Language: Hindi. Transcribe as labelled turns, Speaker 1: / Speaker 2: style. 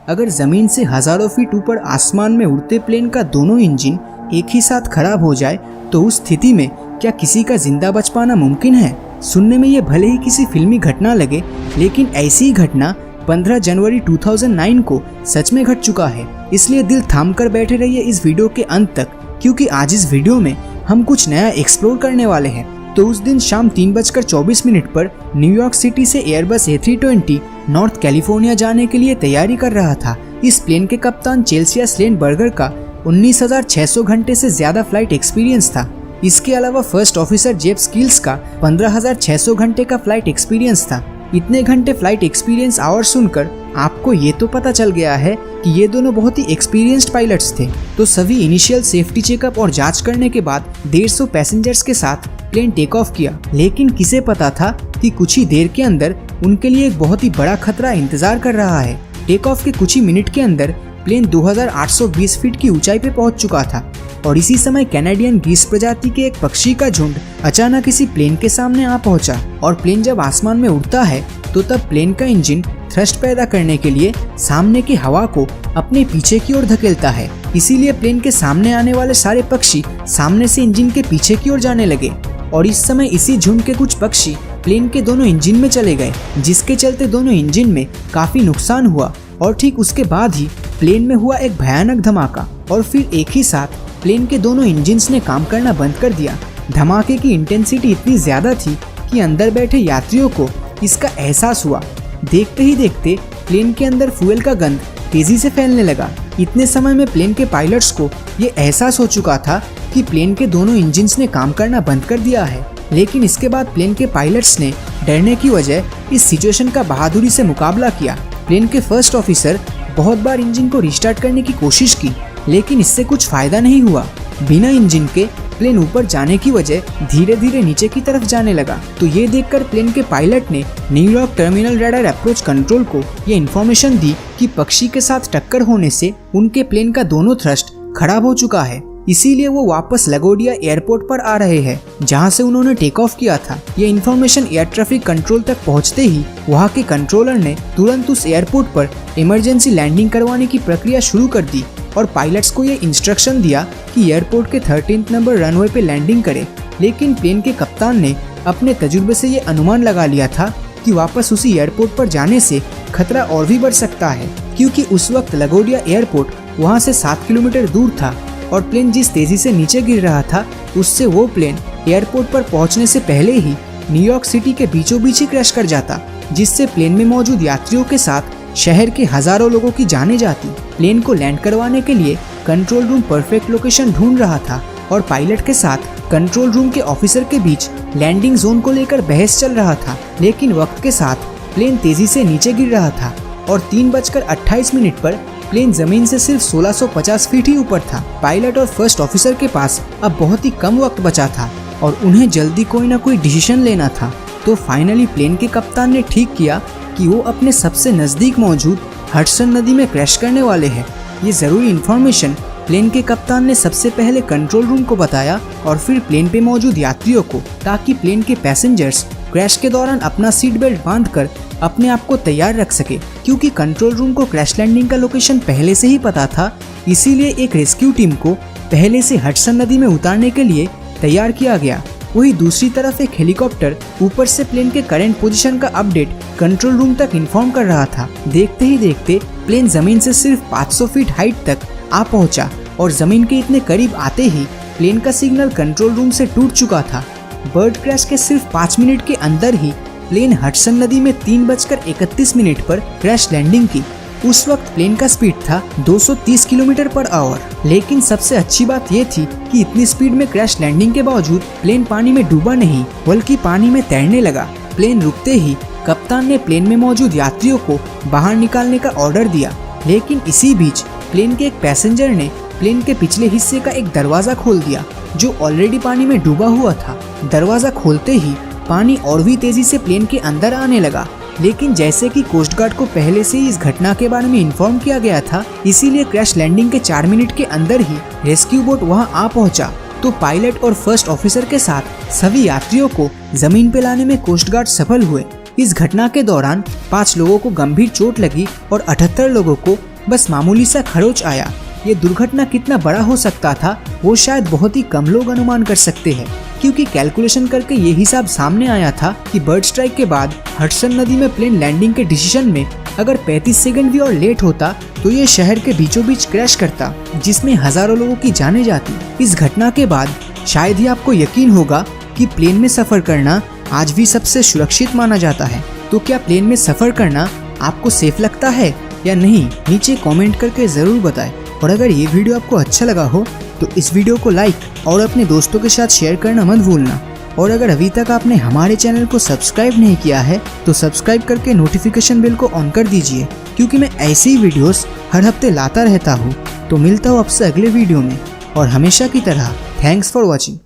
Speaker 1: अगर जमीन से हजारों फीट ऊपर आसमान में उड़ते प्लेन का दोनों इंजन एक ही साथ खराब हो जाए तो उस स्थिति में क्या किसी का जिंदा बच पाना मुमकिन है? सुनने में ये भले ही किसी फिल्मी घटना लगे, लेकिन ऐसी ही घटना 15 जनवरी 2009 को सच में घट चुका है। इसलिए दिल थाम कर बैठे रहिए इस वीडियो के अंत तक, क्योंकि आज इस वीडियो में हम कुछ नया एक्सप्लोर करने वाले हैं। तो उस दिन शाम 3:24 पर न्यूयॉर्क सिटी से एयरबस A320 नॉर्थ कैलिफोर्निया जाने के लिए तैयारी कर रहा था। इस प्लेन के कप्तान चेल्सिया स्लेनबर्गर का 19,600 घंटे से ज्यादा फ्लाइट एक्सपीरियंस था। इसके अलावा फर्स्ट ऑफिसर जेफ स्किल्स का 15,600 घंटे का फ्लाइट एक्सपीरियंस था। इतने घंटे फ्लाइट एक्सपीरियंस आवर सुनकर आपको ये तो पता चल गया है कि ये दोनों बहुत ही एक्सपीरियंस्ड पायलट्स थे। तो सभी इनिशियल सेफ्टी चेकअप और जांच करने के बाद 150 पैसेंजर्स के साथ प्लेन टेक ऑफ किया। लेकिन किसे पता था कि कुछ ही देर के अंदर उनके लिए एक बहुत ही बड़ा खतरा इंतजार कर रहा है। टेक ऑफ के कुछ ही मिनट के अंदर प्लेन 2820 फीट की ऊंचाई पे पहुंच चुका था और इसी समय कैनेडियन गीस प्रजाति के एक पक्षी का झुंड अचानक इसी प्लेन के सामने आ पहुंचा। और प्लेन जब आसमान में उड़ता है तो तब प्लेन का इंजन थ्रस्ट पैदा करने के लिए सामने की हवा को अपने पीछे की ओर धकेलता है। इसीलिए प्लेन के सामने आने वाले सारे पक्षी सामने से इंजन के पीछे की ओर जाने लगे और इस समय इसी झुंड के कुछ पक्षी प्लेन के दोनों इंजन में चले गए, जिसके चलते दोनों इंजन में काफी नुकसान हुआ। और ठीक उसके बाद ही प्लेन में हुआ एक भयानक धमाका और फिर एक ही साथ प्लेन के दोनों इंजन्स ने काम करना बंद कर दिया। धमाके की इंटेंसिटी इतनी ज्यादा थी कि अंदर बैठे यात्रियों को इसका एहसास हुआ। देखते ही देखते प्लेन के अंदर फ्यूल का गंध तेजी से फैलने लगा। इतने समय में प्लेन के पायलट्स को ये एहसास हो चुका था कि प्लेन के दोनों इंजन्स ने काम करना बंद कर दिया है। लेकिन इसके बाद प्लेन के पायलट्स ने डरने की वजह इस सिचुएशन का बहादुरी से मुकाबला किया। प्लेन के फर्स्ट ऑफिसर बहुत बार इंजन को रिस्टार्ट करने की कोशिश की, लेकिन इससे कुछ फायदा नहीं हुआ। बिना इंजन के प्लेन ऊपर जाने की वजह धीरे धीरे नीचे की तरफ जाने लगा। तो ये देखकर प्लेन के पायलट ने New York terminal radar approach control को ये इन्फॉर्मेशन दी कि पक्षी के साथ टक्कर होने से उनके प्लेन का दोनों थ्रस्ट खराब हो चुका है। इसीलिए वो वापस लगोडिया एयरपोर्ट पर आ रहे हैं, जहां से उन्होंने टेक ऑफ किया था। ये इन्फॉर्मेशन एयर ट्रैफिक कंट्रोल तक पहुंचते ही वहां के कंट्रोलर ने तुरंत उस एयरपोर्ट पर इमरजेंसी लैंडिंग करवाने की प्रक्रिया शुरू कर दी और पायलट्स को ये इंस्ट्रक्शन दिया कि एयरपोर्ट के 13 नंबर रनवे पे लैंडिंग करें। लेकिन प्लेन के कप्तान ने अपने तजुर्बे से ये अनुमान लगा लिया था कि वापस उसी एयरपोर्ट पर जाने से खतरा और भी बढ़ सकता है, क्योंकि उस वक्त लगोडिया एयरपोर्ट वहाँ से 7 किलोमीटर दूर था और प्लेन जिस तेजी से नीचे गिर रहा था उससे वो प्लेन एयरपोर्ट पर पहुंचने से पहले ही न्यूयॉर्क सिटी के बीचों बीच ही क्रैश कर जाता, जिससे प्लेन में मौजूद यात्रियों के साथ शहर के हजारों लोगों की जानें जाती। प्लेन को लैंड करवाने के लिए कंट्रोल रूम परफेक्ट लोकेशन ढूंढ रहा था और पायलट के साथ कंट्रोल रूम के ऑफिसर के बीच लैंडिंग जोन को लेकर बहस चल रहा था। लेकिन वक्त के साथ प्लेन तेजी से नीचे गिर रहा था और 3:28 पर प्लेन जमीन से सिर्फ 1650 फीट ही ऊपर था। पायलट और फर्स्ट ऑफिसर के पास अब बहुत ही कम वक्त बचा था और उन्हें जल्दी कोई ना कोई डिसीजन लेना था। तो फाइनली प्लेन के कप्तान ने ठीक किया कि वो अपने सबसे नजदीक मौजूद हडसन नदी में क्रैश करने वाले हैं। ये जरूरी इन्फॉर्मेशन प्लेन के कप्तान ने सबसे पहले कंट्रोल रूम को बताया और फिर प्लेन पे मौजूद यात्रियों को, ताकि प्लेन के पैसेंजर्स क्रैश के दौरान अपना सीट बेल्ट बांधकर अपने आप को तैयार रख सके। क्योंकि कंट्रोल रूम को क्रैश लैंडिंग का लोकेशन पहले से ही पता था, इसीलिए एक रेस्क्यू टीम को पहले से हडसन नदी में उतारने के लिए तैयार किया गया। वही दूसरी तरफ एक हेलीकॉप्टर ऊपर से प्लेन के करंट पोजीशन का अपडेट कंट्रोल रूम तक इन्फॉर्म कर रहा था। देखते ही देखते प्लेन जमीन से सिर्फ 500 फीट हाइट तक आ पहुंचा और जमीन के इतने करीब आते ही प्लेन का सिग्नल कंट्रोल रूम से टूट चुका था। बर्ड क्रैश के सिर्फ 5 मिनट के अंदर ही प्लेन हडसन नदी में 3:31 पर क्रैश लैंडिंग की। उस वक्त प्लेन का स्पीड था 230 किलोमीटर पर आवर। लेकिन सबसे अच्छी बात ये थी कि इतनी स्पीड में क्रैश लैंडिंग के बावजूद प्लेन पानी में डूबा नहीं, बल्कि पानी में तैरने लगा। प्लेन रुकते ही कप्तान ने प्लेन में मौजूद यात्रियों को बाहर निकालने का ऑर्डर दिया। लेकिन इसी बीच प्लेन के एक पैसेंजर ने प्लेन के पिछले हिस्से का एक दरवाजा खोल दिया, जो ऑलरेडी पानी में डूबा हुआ था। दरवाजा खोलते ही पानी और भी तेजी से प्लेन के अंदर आने लगा। लेकिन जैसे कि कोस्ट गार्ड को पहले से ही इस घटना के बारे में इन्फॉर्म किया गया था, इसीलिए क्रैश लैंडिंग के 4 मिनट के अंदर ही रेस्क्यू बोट वहां आ पहुंचा। तो पायलट और फर्स्ट ऑफिसर के साथ सभी यात्रियों को जमीन पे लाने में कोस्ट गार्ड सफल हुए। इस घटना के दौरान 5 लोगों को गंभीर चोट लगी और 78 लोगों को बस मामूली सा खरोच आया। ये दुर्घटना कितना बड़ा हो सकता था वो शायद बहुत ही कम लोग अनुमान कर सकते हैं, क्योंकि कैलकुलेशन करके ये हिसाब सामने आया था कि बर्ड स्ट्राइक के बाद हडसन नदी में प्लेन लैंडिंग के डिसीजन में अगर 35 सेकंड भी और लेट होता तो ये शहर के बीचों बीच क्रैश करता, जिसमें हजारों लोगों की जानें जाती। इस घटना के बाद शायद ही आपको यकीन होगा कि प्लेन में सफर करना आज भी सबसे सुरक्षित माना जाता है। तो क्या प्लेन में सफर करना आपको सेफ लगता है या नहीं, नीचे कमेंट करके जरूर बताएं। और अगर ये वीडियो आपको अच्छा लगा हो तो इस वीडियो को लाइक और अपने दोस्तों के साथ शेयर करना मत भूलना। और अगर अभी तक आपने हमारे चैनल को सब्सक्राइब नहीं किया है तो सब्सक्राइब करके नोटिफिकेशन बेल को ऑन कर दीजिए, क्योंकि मैं ऐसे ही वीडियोस हर हफ्ते लाता रहता हूँ। तो मिलता हूँ आपसे अगले वीडियो में, और हमेशा की तरह थैंक्स फॉर वॉचिंग।